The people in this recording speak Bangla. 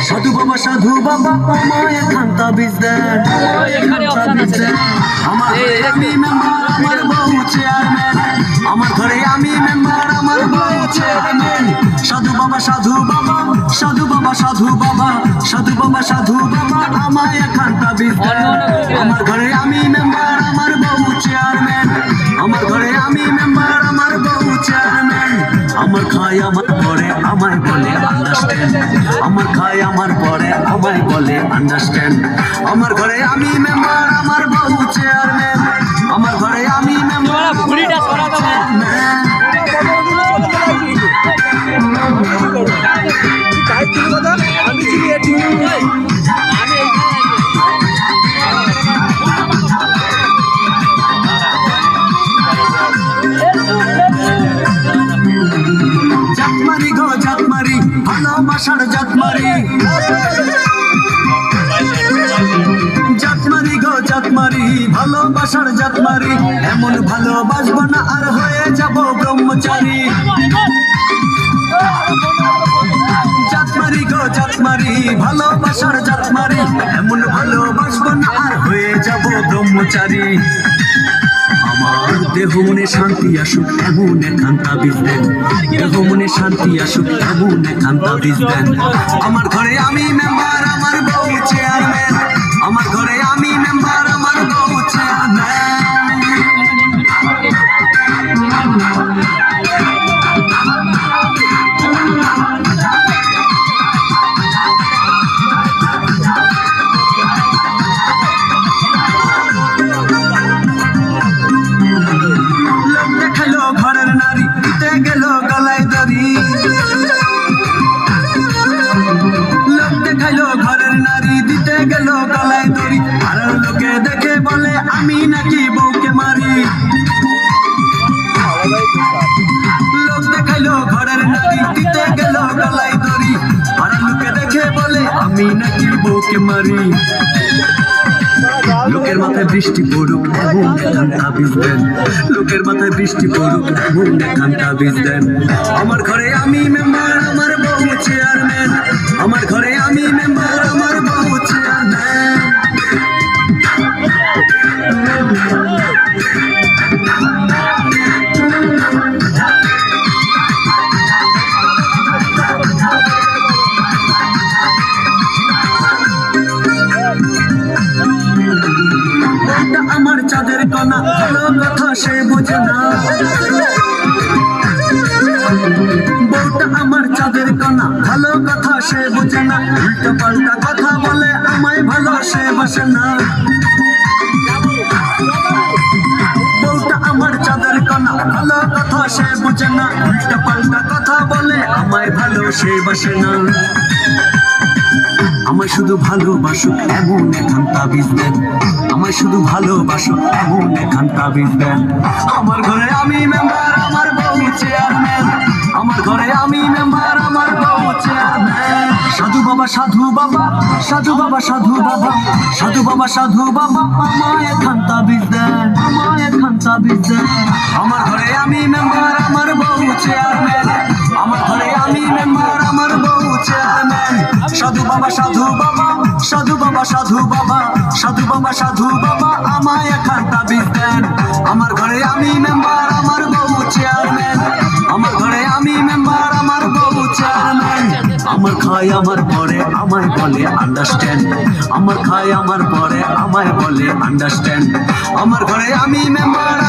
সাধু বাবা আমায় একখান তাবিজ দেন। আমার ঘরে আমি মেম্বার, আমার বউ চেয়ারম্যান। আমার ঘরে আমি মেম্বার, আমার বউ চেয়ারম্যান। সাধু বাবা সাধু বাবা আমায় একখান তাবিজ দেন। আমার ঘরে আমি মেম্বার, আমার বউ চেয়ারম্যান। আমার ঘরে আমি মেম্বার, আমার বউ চেয়ারম্যান। আমার খাই আমার পরে আমায় বলে আন্ডারস্ট্যান্ড। আমার খাই আমার পরে আমায় বলে আন্ডারস্ট্যান্ড। আমার ঘরে আমি মেম্বার, আমার বউ চেয়ারম্যান। আমার ঘরে আমি মেম্বার, জাতমারি গো জাতমারি, ভালোবাসার জাতমারি। জাতমারি গো জাতমারি, ভালোবাসার জাতমারি। এমন ভালোবাসবো না আর হয়ে যাব ব্রহ্মচারী। জাতমারি গো জাতমারি, ভালোবাসার জাতমারি। এমন ভালোবাসবো না আর হয়ে যাব ব্রহ্মচারী। আমার দেহ মনে শান্তি আসুক এমন একখান তাবিজ দেন। দেহ মনে শান্তি আসুক এমন একখান তাবিজ দেন। আমার ঘরে আমি মেম্বার, আমার বউ চেয়ারম্যান। আমার ঘরে আমি মেম্বার, আমার বউ চেয়ারম্যান। লোক দেখালো ঘরের নারী, দিতে গেল গলায় দড়ি। লোক দেখাইলো ঘরের নারী, দিতে গেল গলায় দড়ি। আর লোকে দেখে বলে আমি নাকি বউকে মারি। লোক দেখাইলো ঘরের নারী, দিতে গেল গলায় দড়ি। আর লোকে দেখে বলে আমি নাকি বউকে মারি। লোকের মাথায় বৃষ্টি পড়ুক এমন একখান তাবিজ দেন। লোকের মাথায় বৃষ্টি পড়ুক এমন একখান তাবিজ দেন। আমার ঘরে আমি মেম্বার, আমার বউ চেয়ারম্যান। আমার ঘরে আমি মেম্বার, আমার বউ চেয়ারম্যান। আমার চাঁদের কণা, ভালো কথা সে বোঝে না। বউটা আমার চাঁদের কণা, ভালো কথা সে বোঝে না। উল্টো পাল্টা কথা বলে আমায় ভালো সে বাসে না। বউটা আমার চাঁদের কণা, ভালো কথা সে বোঝে না। উল্টো পাল্টা কথা বলে আমায় ভালো সে বাসে না। আমায় শুধু ভালোবাসুক এমন একখান তাবিজ দেন। আমায় শুধু ভালোবাসুক এমন একখান তাবিজ দেন। আমার ঘরে আমি মেম্বার, আমার বউ চেয়ারম্যান। আমার ঘরে আমি মেম্বার, আমার বউ চেয়ারম্যান। সাধু বাবা সাধু বাবা আমায় একখান তাবিজ দেন। আমায় একখান তাবিজ দেন। আমার ঘরে আমি মেম্বার, আমার বউ চেয়ারম্যান। আমার ঘরে আমি মেম্বার, আমার বউ চেয়ারম্যান। সাধু বাবা আমায় একখান তাবিজ দেন। আমার ঘরে আমি মেম্বার, আমার বউ চেয়ারম্যান। আমার ঘরে আমি মেম্বার, আমার বউ চেয়ারম্যান। আমার খাই আমার পরে আমায় বলে আন্ডারস্ট্যান্ড। আমার খাই আমার পরে আমায় বলে আন্ডারস্ট্যান্ড। আমার ঘরে আমি মেম্বার।